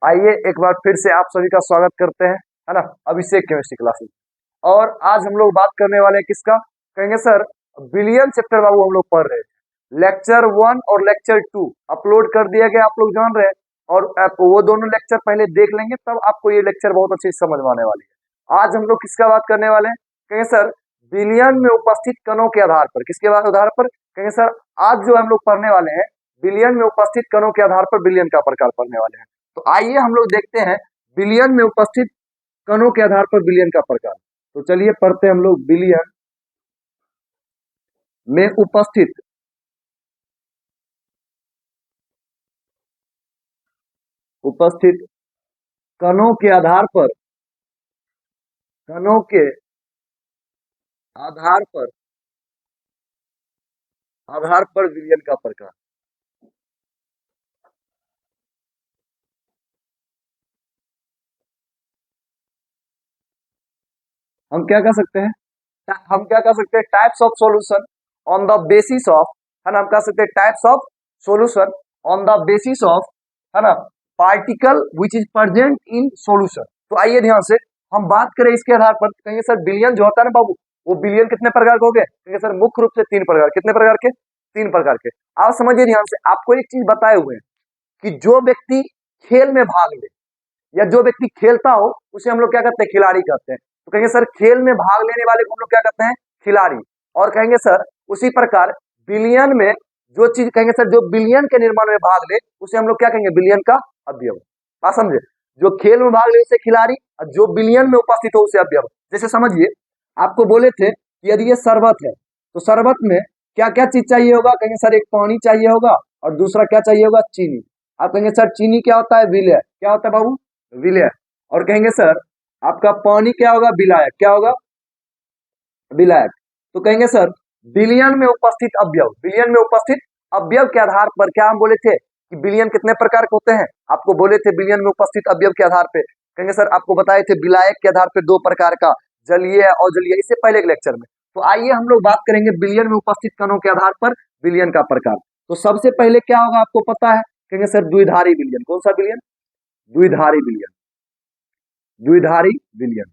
आइए एक बार फिर से आप सभी का स्वागत करते हैं, है ना, अभिषेक केमिस्ट्री क्लासेस। और आज हम लोग बात करने वाले हैं किसका, कहेंगे सर बिलियन चैप्टर बाबू हम लोग पढ़ रहे हैं। लेक्चर 1 और लेक्चर 2 अपलोड कर दिया गया, आप लोग जान रहे हैं। और आप वो दोनों लेक्चर पहले देख लेंगे तब आपको ये लेक्चर बहुत अच्छी समझ में आने वाली है। आज हम लोग किसका बात करने वाले हैं, कहेंगे सर बिलियन में उपस्थित कणों के आधार पर। किसके आधार पर, कहेंगे सर आज जो हम लोग पढ़ने वाले हैं बिलियन में उपस्थित कणों के आधार पर बिलियन का प्रकार पढ़ने वाले हैं। तो आइए हम लोग देखते हैं बिलियन में उपस्थित कणों के आधार पर बिलियन का प्रकार। तो चलिए पढ़ते हैं हम लोग बिलियन में उपस्थित कणों के आधार पर बिलियन का प्रकार। हम क्या कर सकते हैं, types of solution on the basis of, है ना, हम कह सकते हैं types of solution on the basis of, है ना, particle which is present in solution. तो आइए ध्यान से हम बात करें इसके आधार पर। कहेंगे सर बिलियन जो होता है ना बाबू, वो बिलियन कितने प्रकार के हो गए, कहेंगे सर मुख्य रूप से 3 प्रकार। कितने प्रकार के, 3 प्रकार के। आप समझिए ध्यान से, आपको एक चीज बताए हुए हैं कि जो व्यक्ति खेल में भाग ले या जो व्यक्ति खेलता हो उसे हम लोग क्या कहते हैं, खिलाड़ी कहते हैं। तो कहेंगे सर खेल में भाग लेने वाले को हम लोग क्या कहते हैं, खिलाड़ी। और कहेंगे सर उसी प्रकार बिलियन में जो चीज, कहेंगे सर जो बिलियन के निर्माण में भाग ले उसे हम लोग क्या कहेंगे, बिलियन का अवयव। बात समझे, जो खेल में भाग ले उसे खिलाड़ी और जो बिलियन में उपस्थित हो उसे अवयव। जैसे समझिए आपको बोले थे कि यदि ये शरबत है तो शरबत में क्या क्या चीज चाहिए होगा, कहेंगे सर एक पानी चाहिए होगा और दूसरा क्या चाहिए होगा, चीनी। आप कहेंगे सर चीनी क्या होता है, विलय। क्या होता है बाबू, विलय। और कहेंगे सर आपका पानी क्या होगा, विलायक। क्या होगा, विलायक। तो कहेंगे सर बिलियन में उपस्थित अवयव के आधार पर क्या हम बोले थे कि बिलियन कितने प्रकार के होते हैं। आपको बोले थे बिलियन में उपस्थित अवयव के आधार पे, कहेंगे सर आपको बताए थे विलायक के आधार पर 2 प्रकार का, जलीय और अजलीय, इससे पहले एक लेक्चर में। तो आइए हम लोग बात करेंगे बिलियन में उपस्थित कणों के आधार पर बिलियन का प्रकार। तो सबसे पहले क्या होगा आपको पता है, कहेंगे सर द्विधारी बिलियन। कौन सा बिलियन, द्विधारी बिलियन,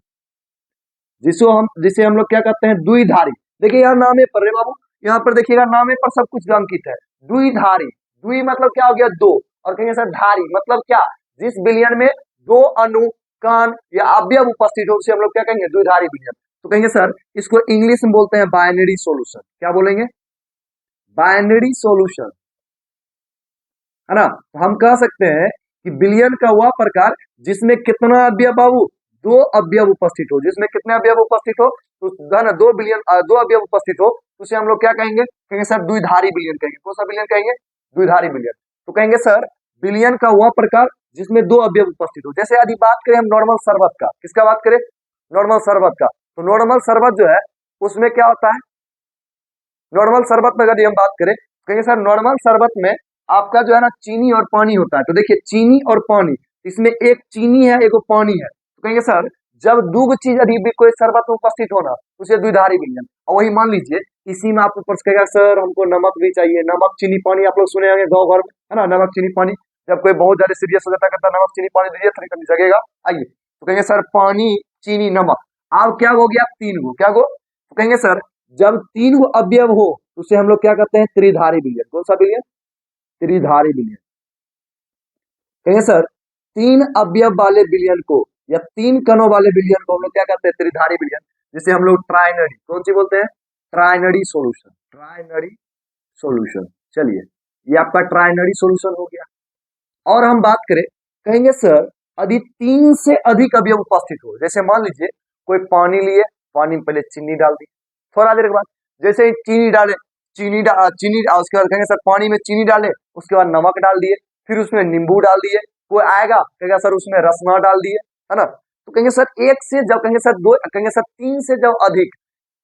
जिसे हम लोग क्या कहते हैं, द्विधारी। देखिए यहाँ नामे पर रे बाबू, यहाँ पर देखिएगा नामे पर सब कुछ अंकित है। द्विधारी, द्वि मतलब क्या हो गया, 2। और कहेंगे सर धारी मतलब क्या, जिस बिलियन में 2 अणु कण या अवयव उपस्थित हो उसे हम लोग क्या कहेंगे, द्विधारी बिलियन। तो कहेंगे सर इसको इंग्लिश में बोलते हैं बाइनरी सॉल्यूशन। क्या बोलेंगे, बाइनरी सॉल्यूशन, है ना। हम कह सकते हैं कि बिलियन का वह प्रकार जिसमें कितना अवयव बाबू, 2 अवयव उपस्थित हो। जिसमें कितने अवयव उपस्थित हो, तो धन 2 अवयव उपस्थित हो उसे हम लोग क्या कहेंगे, कहेंगे सर द्विधारी बिलियन कहेंगे। कौन सा बिलियन कहेंगे, द्विधारी बिलियन। तो कहेंगे सर बिलियन का वह प्रकार जिसमें 2 अवयव उपस्थित हो। जैसे यदि बात करें हम नॉर्मल शरबत का, किसका बात करें, नॉर्मल शरबत का। तो नॉर्मल शरबत जो है उसमें क्या होता है, नॉर्मल शरबत में यदि हम बात करें कहेंगे सर नॉर्मल शरबत में आपका जो है ना चीनी और पानी होता है। तो देखिए चीनी और पानी, इसमें एक चीनी है एक पानी है। तो कहेंगे सर जब 2 चीज यदि भी कोई शरबत में उपस्थित होना उसे द्विधारी बिलियन। और वही मान लीजिए इसी में आपको प्रश्न कहेगा सर हमको नमक भी चाहिए, नमक चीनी पानी। आप लोग सुने होंगे गाँव घर में, है ना, नमक चीनी पानी। जब कोई बहुत ज्यादा सीरियस हो जाता है, कहता है नमक चीनी पानी दीजिए, थोड़ी जगेगा। आइए तो कहेंगे सर पानी चीनी नमक, आप क्या हो गया, 3 गो। क्या गो, तो कहेंगे सर जब 3 गो अवयव हो उसे हम लोग क्या कहते हैं, त्रिधारी बिलियन। कौन सा बिलियन, त्रिधारी बिलियन। कहेंगे सर 3 अवयव वाले बिलियन को या 3 कणों वाले बिलियन को हम लोग क्या कहते हैं, त्रिधारी बिलियन। जिसे हम लोग ट्राइनरी, कौन सी बोलते हैं, ट्राइनरी सॉल्यूशन, ट्राइनरी सॉल्यूशन। चलिए ये आपका ट्राइनरी सॉल्यूशन हो गया। और हम बात करें, कहेंगे सर यदि 3 से अधिक अवयव उपस्थित हो। जैसे मान लीजिए कोई पानी लिए, पानी में पहले चीनी डाल दी, थोड़ा देर के बाद जैसे ही चीनी डाले, उसके बाद कहेंगे सर पानी में चीनी डाले, उसके बाद नमक डाल दिए, फिर उसमें नींबू डाल दिए। कोई आएगा कहेगा सर उसमें रसना डाल दिए, है ना। तो कहेंगे सर एक से जब, कहेंगे सर 2, कहेंगे सर 3 से जब अधिक,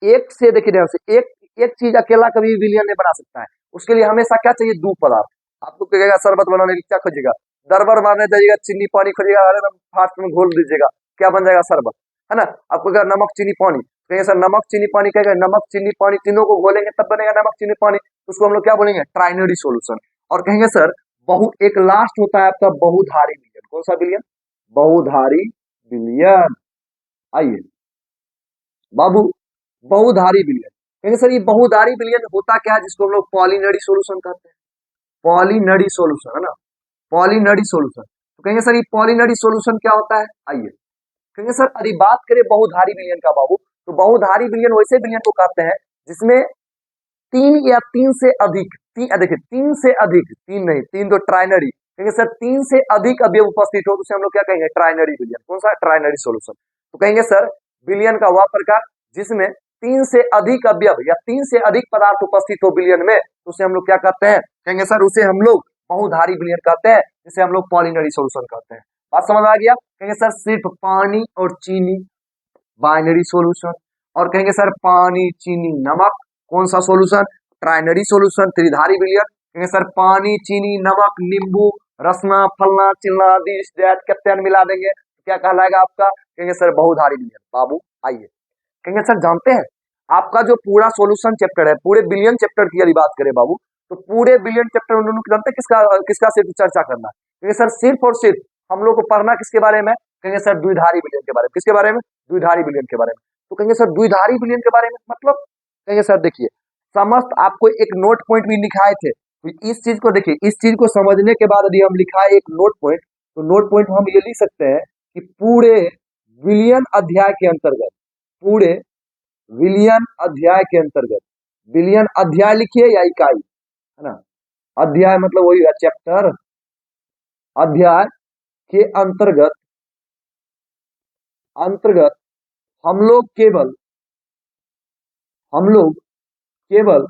एक से देखिए ध्यान से, एक चीज अकेला कभी बिलियन नहीं बना सकता है। उसके लिए हमेशा क्या चाहिए, 2 पदार्थ। आपको कहेगा शरबत बनाने के लिए क्या खोजिएगा, दरबार मारने जाइएगा, चीनी पानी खोजिएगा, अरे फास्ट में घोल दीजिएगा, क्या बन जाएगा, शरबत, है ना। आपको कहेगा नमक चीनी पानी, कहेंगे सर नमक चीनी पानी, कहेगा नमक चीनी पानी तीनों को घोलेंगे तब बनेगा नमक चीनी पानी। उसको हम लोग क्या बोलेंगे, ट्राइनरी सॉल्यूशन। और कहेंगे सर एक लास्ट होता है आपका बहुधारी बिलियन। कौन सा विलयन? बहुधारी विलयन। आइए बाबू, बहुधारी विलयन कहेंगे सर ये बहुधारी विलयन होता क्या है, जिसको हम लोग पॉलिनरी सॉल्यूशन कहते हैं। पॉलिनरी सॉल्यूशन है ना, पॉलिनरी सॉल्यूशन। तो कहेंगे सर ये पॉलिनरी सॉल्यूशन क्या होता है? आइए कहेंगे सर यदि बात करें बहुधारी विलयन का बाबू, तो बहुधारी विलयन वैसे विलयन को कहते हैं जिसमें तीन या तीन से अधिक, देखिए तीन से अधिक, तीन नहीं, तीन तो ट्राइनरी, कहेंगे सर तीन से अधिक अवयव उपस्थित हो तो उसे हम लोग क्या कहेंगे? ट्राइनरी विलयन। कौन सा? Trinary solution. तो कहेंगे सर विलयन का वह प्रकार जिसमें तीन से अधिक अवयव या तीन से अधिक पदार्थ उपस्थित हो विलयन में, तो उसे हम लोग क्या कहते हैं? कहेंगे सर उसे हम लोग बहुधारी विलयन कहते हैं, जिसे हम लोग पॉलिनरी सॉल्यूशन कहते हैं। बात समझ आ गया? कहेंगे सर सिर्फ पानी और चीनी बाइनरी सॉल्यूशन, और कहेंगे सर पानी चीनी नमक कौन सा सॉल्यूशन? ट्राइनरी सॉल्यूशन, त्रिधारी विलयन। कहेंगे सर पानी चीनी नमक नींबू रसना फलना चिलना दिस दैट कैप्टन मिला देंगे तो क्या कहलाएगा आपका? कहेंगे सर बहुधारी विलयन। बाबू आइए कहेंगे सर जानते हैं आपका जो पूरा सॉल्यूशन चैप्टर है, पूरे बिलियन चैप्टर की यदि बात करें बाबू, तो पूरे बिलियन चैप्टर उन्होंने जानते हैं किसका किसका सिर्फ चर्चा करना है? कहेंगे सर सिर्फ और सिर्फ हम लोग को पढ़ना किसके बारे में? कहेंगे सर द्विधारी विलयन के बारे में। किसके बारे में? द्विधारी विलयन के बारे में। तो कहेंगे सर द्विधारी विलयन के बारे में मतलब, कहेंगे सर देखिए समस्त आपको एक नोट पॉइंट भी लिखाए थे, तो इस चीज को देखिए, इस चीज को समझने के बाद यदि हम लिखाए एक नोट पॉइंट, तो नोट पॉइंट हम ये लिख सकते हैं कि पूरे विलयन अध्याय के अंतर्गत, पूरे विलयन अध्याय के अंतर्गत, विलयन अध्याय लिखिए या इकाई है ना, अध्याय मतलब वही है चैप्टर, अध्याय के अंतर्गत अंतर्गत हम लोग केवल केवल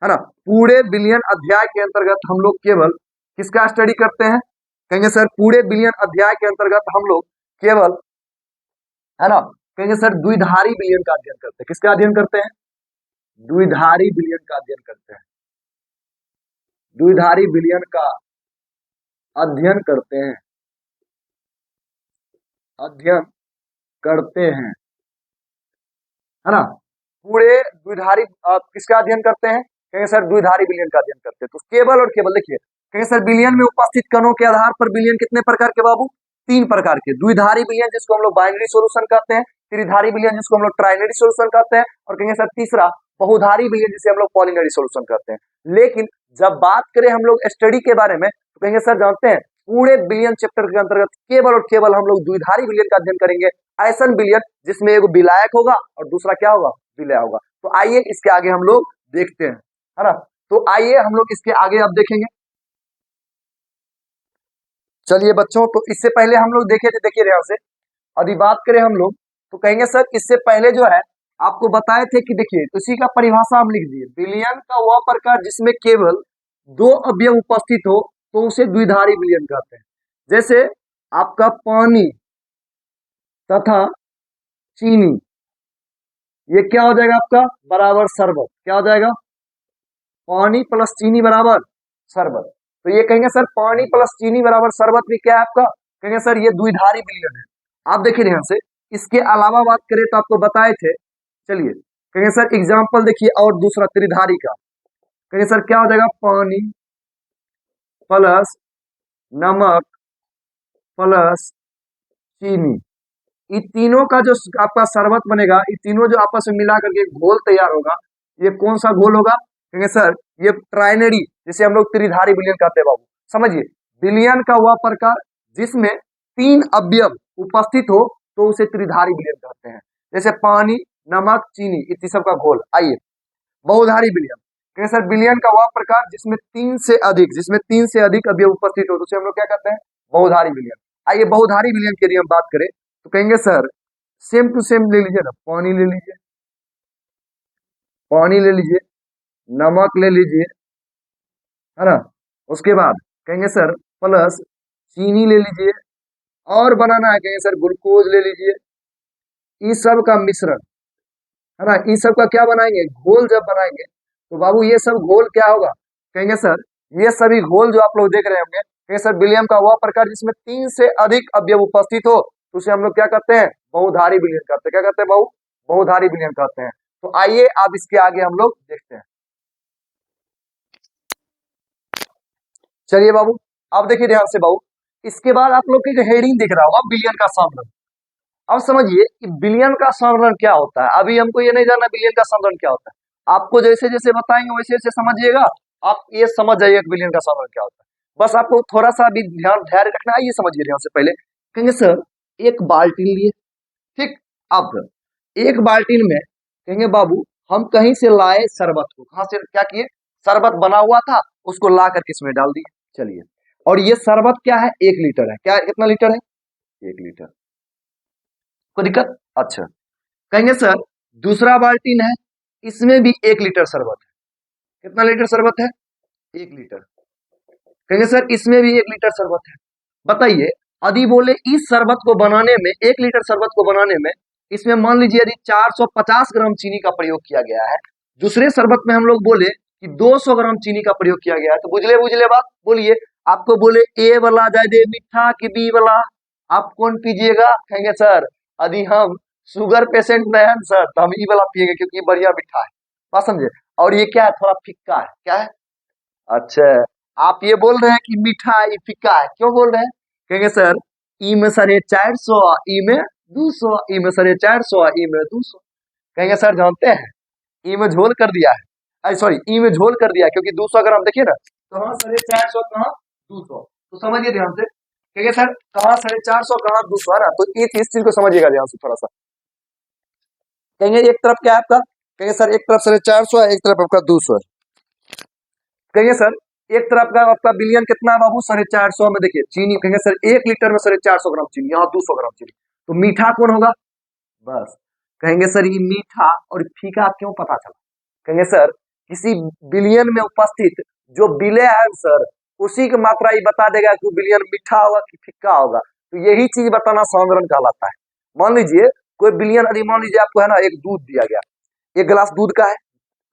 है ना, पूरे बिलियन अध्याय के अंतर्गत हम लोग केवल किसका स्टडी करते हैं? कहेंगे सर पूरे बिलियन अध्याय के अंतर्गत हम लोग केवल है ना, कहेंगे सर द्विधारी विलयन का अध्ययन करते हैं। किसका अध्ययन करते हैं? द्विधारी विलयन का अध्ययन करते हैं। द्विधारी विलयन का अध्ययन करते हैं, अध्ययन करते हैं है ना। पूरे द्विधारी किसका अध्ययन करते हैं? कहेंगे सर द्विधारी विलयन का अध्ययन करते हैं। तो केवल और केवल देखिए, कहेंगे सर विलयन में उपस्थित कणों के आधार पर विलयन कितने प्रकार के बाबू? तीन प्रकार के। द्विधारी विलयन जिसको हम लोग बाइनरी सॉल्यूशन कहते हैं, त्रिधारी विलयन जिसको हम लोग ट्राइनरी सॉल्यूशन कहते हैं, और कहेंगे सर तीसरा बहुधारी विलयन जिसे हम लोग पॉलिनरी सॉल्यूशन कहते हैं। लेकिन जब बात करें हम लोग स्टडी के बारे में, तो कहेंगे सर जानते हैं पूरे बिलियन चैप्टर के अंतर्गत केवल और केवल हम लोग द्विधारी विलयन का अध्ययन करेंगे। ऐसा विलयन जिसमें एक विलायक होगा और दूसरा क्या होगा? विलय होगा। तो आइए इसके आगे हम लोग देखते हैं है ना। तो आइए हम लोग इसके आगे अब देखेंगे। चलिए बच्चों, तो इससे पहले हम लोग देखे थे, देखिए ध्यान से यदि बात करें हम लोग, तो कहेंगे सर इससे पहले जो है आपको बताए थे कि देखिए उसी का परिभाषा हम लिख दिए, विलयन का वह प्रकार जिसमें केवल दो अवयव उपस्थित हो तो उसे द्विधारी विलयन कहते हैं। जैसे आपका पानी तथा चीनी, ये क्या हो जाएगा आपका? बराबर शरबत। क्या हो जाएगा? पानी प्लस चीनी बराबर शरबत। तो ये कहेंगे सर पानी प्लस चीनी बराबर शरबत भी क्या है आपका? कहेंगे सर ये द्विधारी विलयन है। आप देखिए ध्यान से, इसके अलावा बात करें तो आपको बताए थे, चलिए कहेंगे सर एग्जाम्पल देखिए और दूसरा त्रिधारी का, कहेंगे सर क्या हो जाएगा? पानी प्लस नमक प्लस चीनी, ये तीनों का जो आपका शरबत बनेगा, ये तीनों जो आपस में मिला करके घोल तैयार होगा, ये कौन सा घोल होगा? कहेंगे सर ये ट्राइनरी, जिसे हम लोग त्रिधारी विलयन कहते हैं बाबू। समझिए विलयन का वह प्रकार जिसमें तीन अवयव उपस्थित हो तो उसे त्रिधारी विलयन कहते हैं। जैसे पानी नमक चीनी, इस सब का घोल। आइए बहुधारी विलयन, कहेंगे सर विलयन का वह प्रकार जिसमें तीन से अधिक अवयव उपस्थित हो तो उसे हम लोग क्या कहते हैं? बहुधारी विलयन। आइए बहुधारी विलयन के लिए हम बात करें तो कहेंगे सर सेम टू सेम ले लीजिए ना, पानी ले लीजिए, पानी ले लीजिए, नमक ले लीजिए है ना, उसके बाद कहेंगे सर प्लस चीनी ले लीजिए, और बनाना है कहेंगे सर ग्लूकोज ले लीजिए। इस सब का मिश्रण है ना, इस सब का क्या बनाएंगे? घोल जब बनाएंगे तो बाबू ये सब घोल क्या होगा? कहेंगे सर ये सभी घोल जो आप लोग देख रहे होंगे, कहेंगे सर विलयन का वह प्रकार जिसमें तीन से अधिक अवयव उपस्थित हो तो उसे हम लोग क्या कहते हैं? बहुधारी विलयन कहते हैं। क्या कहते हैं बाबू? बहुधारी विलयन कहते हैं। तो आइए अब इसके आगे हम लोग देखते हैं। चलिए बाबू, अब देखिए ध्यान से बाबू, इसके बाद आप लोग के हेडिंग दिख रहा होगा बिलियन का सांद्रण। अब समझिए कि बिलियन का सांद्रण क्या होता है। अभी हमको ये नहीं जानना बिलियन का सांद्रण क्या होता है, आपको जैसे जैसे बताएंगे वैसे वैसे समझिएगा, आप ये समझ जाइए कि बिलियन का सांद्रण क्या होता है। बस आपको थोड़ा सा भी ध्यान धैर्य रखना है। ये समझिए ध्यान से, पहले कहेंगे सर एक बाल्टी लिए, ठीक। अब एक बाल्टी में कहेंगे बाबू हम कहीं से लाए शरबत को, कहां से क्या किए, शरबत बना हुआ था उसको ला करके इसमें डाल दिए। चलिए, और ये शरबत क्या है, 1 लीटर है। क्या कितना लीटर है, 1 लीटर। कोई दिक्कत? अच्छा, कहेंगे सर दूसरा बाल्टीन है, इसमें भी 1 लीटर शरबत है। कितना लीटर शरबत है, 1 लीटर। कहेंगे सर इसमें भी 1 लीटर शरबत है। बताइए, यदि बोले इस शरबत को बनाने में, 1 लीटर शरबत को बनाने में, इसमें मान लीजिए यदि 450 ग्राम चीनी का प्रयोग किया गया है, दूसरे शरबत में हम लोग बोले कि 200 ग्राम चीनी का प्रयोग किया गया है, तो बुझले बुझले बात बोलिए। आपको बोले ए वाला ज्यादा मीठा कि बी वाला, आप कौन पीजिएगा? कहेंगे सर यदि हम शुगर पेशेंट में है सर तो हम ई वाला पिएंगे क्योंकि बढ़िया मीठा है। बात समझे? और ये क्या है, थोड़ा फिक्का है। क्या है? अच्छा, आप ये बोल रहे हैं कि मीठा है, ये फिक्का है, क्यों बोल रहे हैं? कहेंगे सर ई में सर 400, ई में 200, ई में सर 400, ई में 200। कहेंगे सर जानते हैं ई में झोल कर दिया है, सॉरी ई में झोल कर दिया है, क्योंकि 200 ग्राम देखिए ना, तो हाँ 450 कहाँ 200, तो समझिए ध्यान से। कहेंगे सर कहाँ 450 कहाँ 200 है ना, तो इस चीज को समझिएगा ध्यान से थोड़ा सा। कहेंगे एक तरफ क्या है आपका, कहेंगे सर एक तरफ 450 है, एक तरफ आपका 200 है। कहेंगे सर एक तरफ का आपका बिलियन कितना है बाबू, 450 में देखिए चीनी, कहेंगे सर 1 लीटर में 450 ग्राम चीनी, यहाँ 200 ग्राम चीनी, तो मीठा कौन होगा? बस, कहेंगे सर ये मीठा और फीका क्यों पता चला? कहेंगे सर किसी बिलियन में उपस्थित जो विलय है सर, उसी की मात्रा ये बता देगा कि बिलियन मीठा होगा कि फीका होगा। तो यही चीज बताना सांद्रण कहलाता है। मान लीजिए कोई बिलियन, यदि मान लीजिए आपको है ना एक दूध दिया गया, 1 गिलास दूध का है,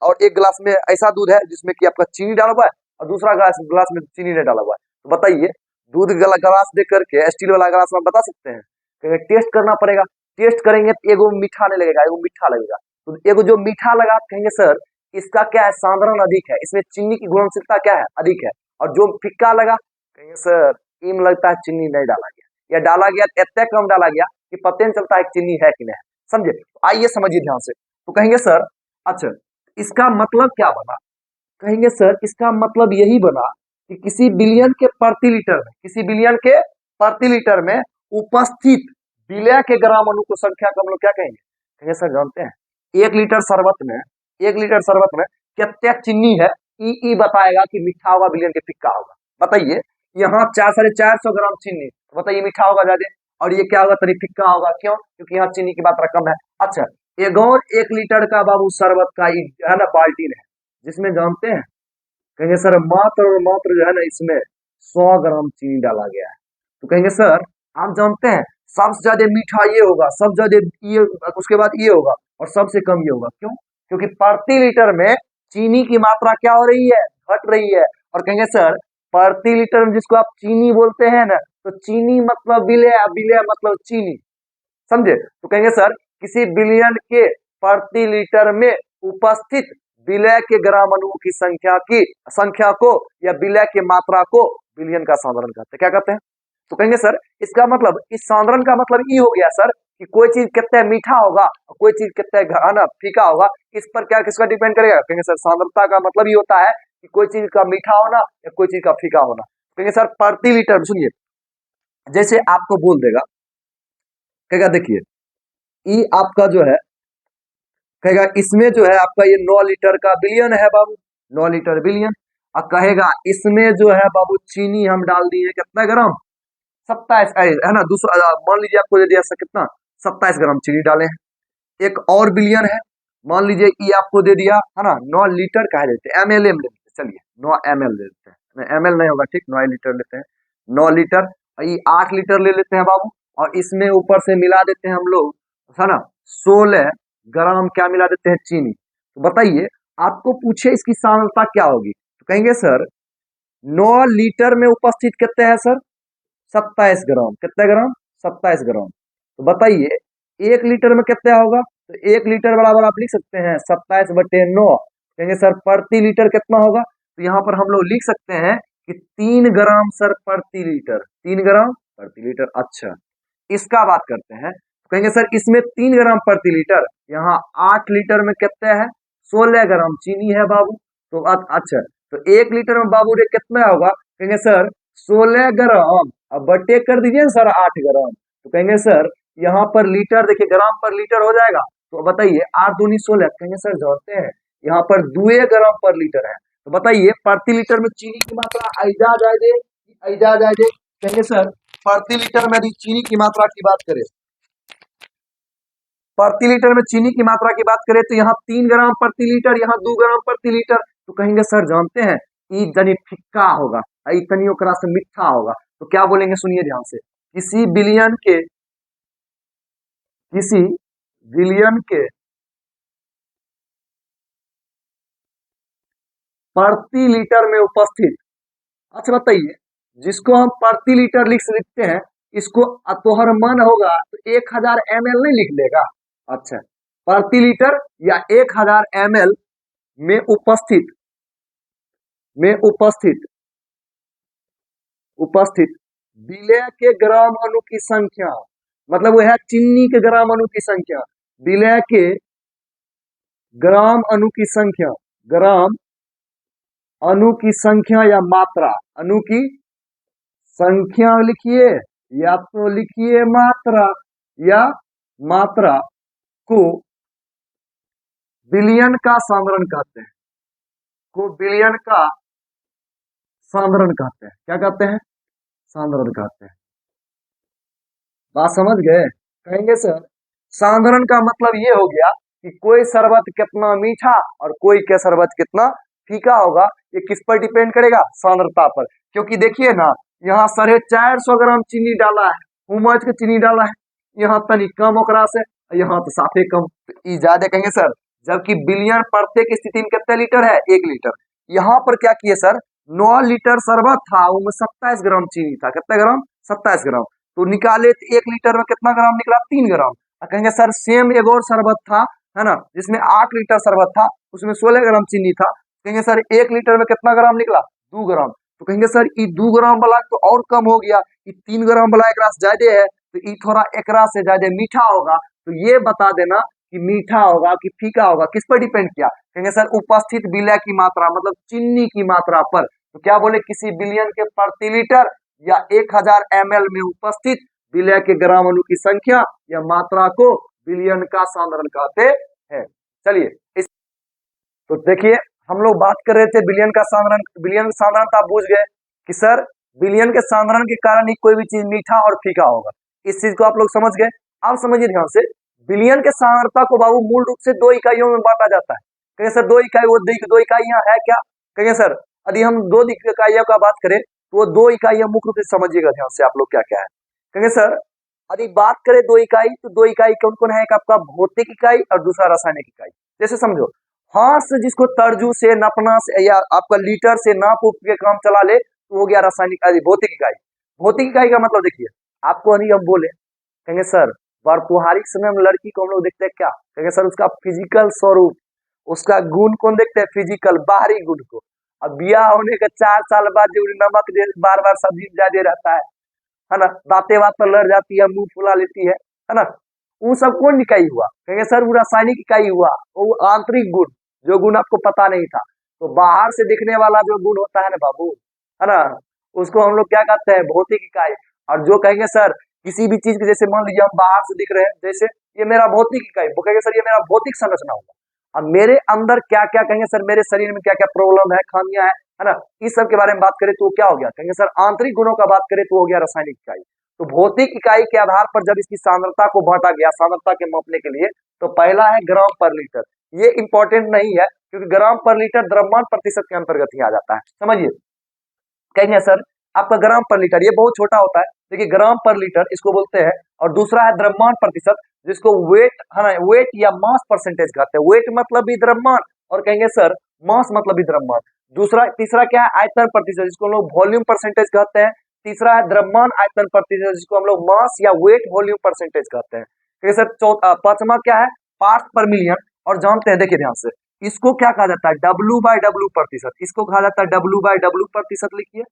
और 1 गिलास में ऐसा दूध है जिसमें कि आपका चीनी डाला हुआ है, और दूसरा गिलास में चीनी नहीं डाला हुआ है, तो बताइए दूध गिलास दे करके स्टील वाला गिलास में बता सकते हैं? कहेंगे टेस्ट करना पड़ेगा, टेस्ट करेंगे तो एगो मीठा नहीं लगेगा, एगो मीठा लगेगा। तो एगो जो मीठा लगा कहेंगे सर इसका क्या है, सांद्रण अधिक है, इसमें चीनी की घुलनशीलता क्या है, अधिक है। और जो फिक्का लगा कहेंगे सर इम लगता है चीनी नहीं डाला गया, या डाला गया इतना कम डाला गया कि पता नहीं चलता है चीनी है कि नहीं है। समझे? आइए समझिए ध्यान से। तो कहेंगे सर अच्छा इसका मतलब क्या बना? कहेंगे सर इसका मतलब यही बना कि किसी बिलियन के प्रति लीटर में, किसी बिलियन के प्रति लीटर में उपस्थित विलय के ग्राम अणु को संख्या को हम लोग क्या कहेंगे? कहेंगे सर जानते हैं 1 लीटर शरबत में, 1 लीटर शरबत में कितना चीनी है, ई बताएगा कि मीठा होगा बिलियन के फिक्का होगा। बताइए यहाँ 450 ग्राम चीनी, तो बताइए मीठा होगा ज्यादा, और ये क्या होगा तरी फिक्का होगा, क्यों? क्योंकि यहाँ चीनी की मात्रा कम है। अच्छा एक और 1 लीटर का बाबू शरबत का है ना बाल्टीन है, जिसमें जानते हैं कहेंगे सर मात्र और मात्र जो है ना इसमें 100 ग्राम चीनी डाला गया है। तो कहेंगे सर आप जानते हैं सबसे ज्यादा मीठा ये होगा, सबसे ज्यादा ये, उसके बाद ये होगा, और सबसे कम ये होगा, क्यों? क्योंकि प्रति लीटर में चीनी की मात्रा क्या हो रही है, घट रही है। और कहेंगे सर प्रति लीटर में जिसको आप चीनी बोलते हैं ना, तो चीनी मतलब विलय, विलय मतलब चीनी। समझे? तो कहेंगे सर किसी बिलियन के प्रति लीटर में उपस्थित विलय के ग्राम अणुओं की संख्या को या विलय की मात्रा को बिलियन का सांद्रण कहते हैं। क्या कहते हैं? तो कहेंगे सर इसका मतलब, इस सांद्रण का मतलब ये हो गया सर कि कोई चीज कितना मीठा होगा और कोई चीज कितना फीका होगा, इस पर क्या किसका डिपेंड करेगा? कहेंगे सर सांद्रता का मतलब ये होता है कि कोई चीज का मीठा होना या कोई चीज का फीका होना। कहेंगे सर प्रति लीटर, सुनिए जैसे आपको बोल देगा, कहेगा देखिए ये आपका जो है, कहेगा इसमें जो है आपका ये 9 लीटर का बिलियन है बाबू, 9 लीटर बिलियन। और कहेगा इसमें जो है बाबू चीनी हम डाल दिए कितना ग्राम, 27 है ना, दूसरा मान लीजिए आपको दे दिया कितना, 27 ग्राम चीनी डाले हैं। एक और बिलियन है, मान लीजिए ये आपको दे दिया है ना 9 लीटर कह देते हैं, एमएल में लेते हैं, चलिए 9 ml ले लेते हैं, एमएल नहीं होगा ठीक, 9 लीटर लेते हैं, 9 लीटर, ये 8 लीटर ले लेते हैं बाबू, और इसमें ऊपर से मिला देते हैं हम लोग है ना 16 ग्राम क्या मिला देते हैं, चीनी। तो बताइए आपको पूछे इसकी सांद्रता क्या होगी, तो कहेंगे सर 9 लीटर में उपस्थित कितने हैं सर, 27 ग्राम, कितने ग्राम, 27 ग्राम। तो बताइए 1 लीटर में कितना होगा, तो 1 लीटर बराबर आप लिख सकते हैं 27/9। कहेंगे सर प्रति लीटर कितना होगा, तो यहाँ पर हम लोग लिख सकते हैं कि 3 ग्राम सर प्रति लीटर, 3 ग्राम प्रति लीटर। अच्छा, इसका बात करते हैं, कहेंगे सर इसमें 3 ग्राम प्रति लीटर, यहाँ 8 लीटर में कितना है, 16 ग्राम चीनी है बाबू। तो अच्छा, तो 1 लीटर में बाबू रे कितना होगा, कहेंगे सर 16 ग्राम, अब बटे कर दीजिए सर 8 ग्राम, तो कहेंगे सर यहाँ पर लीटर देखिए ग्राम पर लीटर हो जाएगा, तो बताइए 8 दूनी 16, कहेंगे सर जोड़ते हैं, यहाँ पर 2 ग्राम पर लीटर है, तो बताइए प्रति लीटर में चीनी की मात्रा ऐजा जाए, कहेंगे सर प्रति लीटर में यदि चीनी की मात्रा की बात करें, प्रति लीटर में चीनी की मात्रा की बात करें तो यहाँ 3 ग्राम प्रति लीटर, यहाँ 2 ग्राम प्रति लीटर, तो कहेंगे सर जानते हैं ई जनी फिक्का होगा, ई तनी ओकरा से मीठा होगा, तो क्या बोलेंगे सुनिए ध्यान से, किसी बिलियन के प्रति लीटर में उपस्थित, अच्छा बताइए, जिसको हम प्रति लीटर लिखते हैं, इसको तोहर मन होगा तो 1000 ml नहीं लिख लेगा। अच्छा, प्रति लीटर या 1000 ml में उपस्थित विलय के ग्राम अणु की संख्या, मतलब वह है चीनी के ग्राम अणु की संख्या, विलय के ग्राम अणु की संख्या या मात्रा, अणु की संख्या लिखिए या तो लिखिए मात्रा, या मात्रा को बिलियन का सांद्रण कहते हैं, क्या कहते हैं, सांद्रण कहते हैं। बात समझ गए, कहेंगे सर सांद्रण का मतलब ये हो गया कि कोई शरबत कितना मीठा और कोई के शरबत कितना फीका होगा, ये किस पर डिपेंड करेगा, सांद्रता पर, क्योंकि देखिए ना यहाँ 450 ग्राम चीनी डाला है, उमज के चीनी डाला है, यहाँ तनी कम ओकरा से, यहाँ तो साफे कम, तो ज्यादा कहेंगे सर, जबकि बिलियन प्रत्येक स्थिति में कितने लीटर है, 1 लीटर। यहाँ पर क्या किए सर, 9 लीटर शरबत था, उसमें 27 ग्राम चीनी था, कितना ग्राम, 27 ग्राम, तो निकाले तो 1 लीटर में कितना ग्राम निकला, 3 ग्राम। कहेंगे सर सेम एक और शरबत था, है ना, जिसमें 8 लीटर शरबत था, उसमें 16 ग्राम चीनी था, कहेंगे सर 1 लीटर में कितना ग्राम निकला, 2 ग्राम, तो कहेंगे सर ये 2 ग्राम वाला तो और कम हो गया, ये 3 ग्राम वाला एकरा से ज्यादा है, तो ये थोड़ा एकरा से ज्यादा मीठा होगा, तो ये बता देना कि मीठा होगा कि फीका होगा, किस पर डिपेंड किया, कहेंगे सर उपस्थित विलय की मात्रा, मतलब चीनी की मात्रा पर, तो क्या बोले, किसी बिलियन के प्रति लीटर या 1000 ml में उपस्थित विलय के ग्राम अणु की संख्या या मात्रा को बिलियन का सांद्रण कहते हैं। चलिए इस, तो देखिए हम लोग बात कर रहे थे बिलियन का सांद्रण तो आप बुझ गए कि सर बिलियन के सांद्रण के कारण ही कोई भी चीज मीठा और फीका होगा, इस चीज को आप लोग समझ गए। आप समझिए ध्यान से, बिलियन के सांद्रता को बाबू मूल रूप से 2 इकाइयों में बांटा जाता है, कहेंगे सर 2 इकाई, वो 2 इकाइयां है क्या, कहेंगे सर यदि हम 2 इकाइयों का बात करें तो वो 2 इकाइयां मुख्य रूप से समझिएगा ध्यान से आप लोग क्या क्या है, कहेंगे सर यदि बात करें 2 इकाई, तो 2 इकाई कौन कौन है, एक आपका भौतिक इकाई और दूसरा रासायनिक इकाई। जैसे समझो हाथ से जिसको तर्जू से नापना से या आपका लीटर से नाप उप के काम चला ले, तो हो गया रासायनिक भौतिक इकाई। भौतिक इकाई का मतलब देखिए, आपको यदि हम बोले, कहेंगे सर व्यवहारिक समय में लड़की को हम लोग देखते हैं क्या, कहेंगे सर उसका फिजिकल स्वरूप, उसका गुण कौन देखते हैं, फिजिकल बाहरी गुण को। अब ब्याह होने के 4 साल बाद जो नमक बार बार सब्जी ज्यादा रहता है ना, बातें बात पर लड़ जाती है, मुंह फुला लेती है ना, वो सब कौन इकाई हुआ, कहेंगे सर वो रासायनिक इकाई हुआ, वो आंतरिक गुण, जो गुण आपको पता नहीं था। तो बाहर से दिखने वाला जो गुण होता है ना बाबू, है ना, उसको हम लोग क्या कहते हैं, भौतिक इकाई। और जो कहेंगे सर किसी भी चीज के, जैसे मान लीजिए हम बाहर से दिख रहे हैं, जैसे ये मेरा भौतिक इकाई, वो कहेंगे सर ये मेरा भौतिक संरचना होगा। अब मेरे अंदर क्या क्या, कहेंगे सर मेरे शरीर में क्या क्या प्रॉब्लम है, खामियां है ना, इस सब के बारे में बात करें तो क्या हो गया, कहेंगे सर आंतरिक गुणों का बात करें तो हो गया रासायनिक इकाई। तो भौतिक इकाई के आधार पर जब इसकी सांद्रता को बांटा गया, सांद्रता के मापने के लिए, तो पहला है ग्राम पर लीटर। ये इंपॉर्टेंट नहीं है क्योंकि ग्राम पर लीटर द्रव्यमान प्रतिशत के अंतर्गत ही आ जाता है, समझिए। कहेंगे सर आपका ग्राम पर लीटर ये बहुत छोटा होता है, देखिए ग्राम पर लीटर इसको बोलते हैं। और दूसरा है द्रव्यमान प्रतिशत, जिसको वेट है ना, वेट या मास परसेंटेज कहते हैं। वेट मतलब भी द्रव्यमान और कहेंगे सर मास मतलब भी द्रव्यमान। तीसरा क्या है, आयतन प्रतिशत, जिसको हम लोग वॉल्यूम परसेंटेज कहते हैं। तीसरा है द्रव्यमान आयतन प्रतिशत, जिसको हम लोग मास या वेट वॉल्यूम परसेंटेज कहते हैं। सर पांचवा क्या है, पार्ट्स पर मिलियन। और जानते हैं देखिए ध्यान से, इसको क्या कहा जाता है, W/W प्रतिशत, इसको कहा जाता है W/W प्रतिशत लिखिए,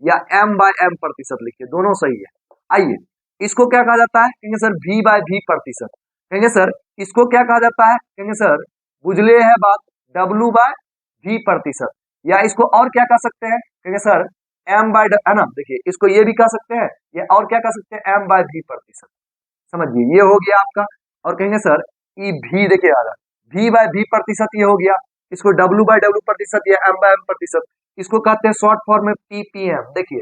या M/M प्रतिशत लिखिए, दोनों सही है। आइए, इसको क्या कहा जाता है, कहेंगे सर V/V प्रतिशत, कहेंगे सर इसको क्या कहा जाता है, कहेंगे सर बुझले है बात, W/V प्रतिशत, या इसको और क्या कह सकते हैं, कहेंगे सर है ना, देखिए इसको ये भी कह सकते हैं, ये और क्या कह सकते हैं, M/V प्रतिशत, समझिए ये हो गया आपका। और कहेंगे सर ई भी, देखिए आ रहा V/V प्रतिशत, ये हो गया, इसको W/W प्रतिशत या M/M प्रतिशत, इसको कहते हैं शॉर्ट फॉर्म में PPM। देखिए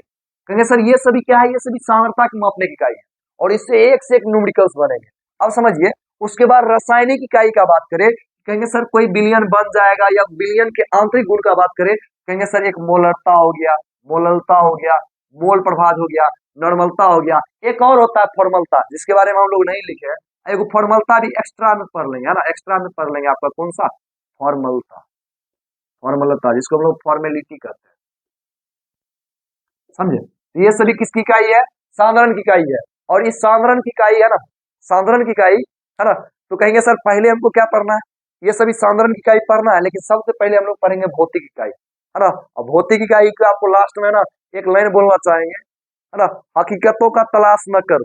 कहेंगे सर ये सभी क्या है, ये सभी सांद्रता की मापने की इकाई है, और इससे एक से एक न्यूमेरिकल्स बनेंगे। अब समझिए, उसके बाद रासायनिक इकाई का बात करें, कहेंगे सर कोई बिलियन बन जाएगा, या बिलियन के आंतरिक गुण का बात करें, कहेंगे सर एक मोलरता हो गया, मोललता हो गया, मोल प्रभाव हो गया, नॉर्मलता हो गया, एक और होता है फॉर्मलता, जिसके बारे में हम लोग नहीं लिखे हैं, एक फॉर्मलता भी एक्स्ट्रा में पढ़ लेंगे, है ना, एक्स्ट्रा में पढ़ लेंगे, आपका कौन सा, फॉर्मलता, फॉर्मलता जिसको हम लोग फॉर्मेलिटी कहते हैं, समझे। तो ये सभी किसकी इकाई है, सांद्रण की इकाई है, और इस सांद्रण की इकाई है ना, सांद्रण की इकाई है ना, तो कहेंगे सर पहले हमको क्या पढ़ना है, ये सभी सांद्रण की इकाई पढ़ना है, लेकिन सबसे पहले हम लोग पढ़ेंगे भौतिक इकाई, है ना। और भौतिक इकाई को आपको लास्ट में ना एक लाइन बोलना चाहेंगे, है ना, हकीकतों का तलाश न कर।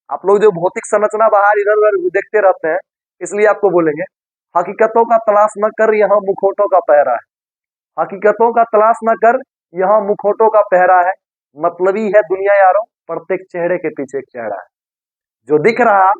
आप लोग जो भौतिक संरचना बाहर इधर उधर देखते रहते हैं, इसलिए आपको बोलेंगे हकीकतों का तलाश न कर, यहाँ मुखौटों का पहरा है, हकीकतों का तलाश न कर, यहाँ मुखौटों का पहरा है, मतलबी है दुनिया यारों, प्रत्येक चेहरे के पीछे एक चेहरा है, जो दिख रहा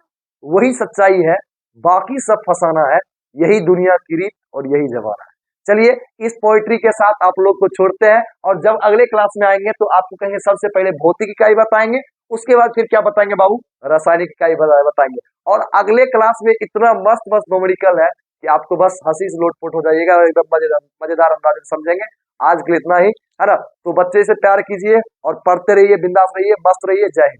वही सच्चाई है, बाकी सब फसाना है, यही दुनिया की रीत और यही जमाना है। चलिए इस पोइट्री के साथ आप लोग को छोड़ते हैं, और जब अगले क्लास में आएंगे तो आपको कहेंगे सबसे पहले भौतिक इकाई बताएंगे, उसके बाद फिर क्या बताएंगे बाबू, रासायनिक इकाई बताएंगे, और अगले क्लास में इतना मस्त मस्त न्यूमेरिकल है कि आपको बस हंसी से लोटपोट हो जाइएगा, एकदम मजेदार मजेदार अंदाज में समझेंगे। आज के लिए इतना ही, है ना। तो बच्चे से प्यार कीजिए और पढ़ते रहिए, बिंदास रहिए, मस्त रहिए। जय हिंद।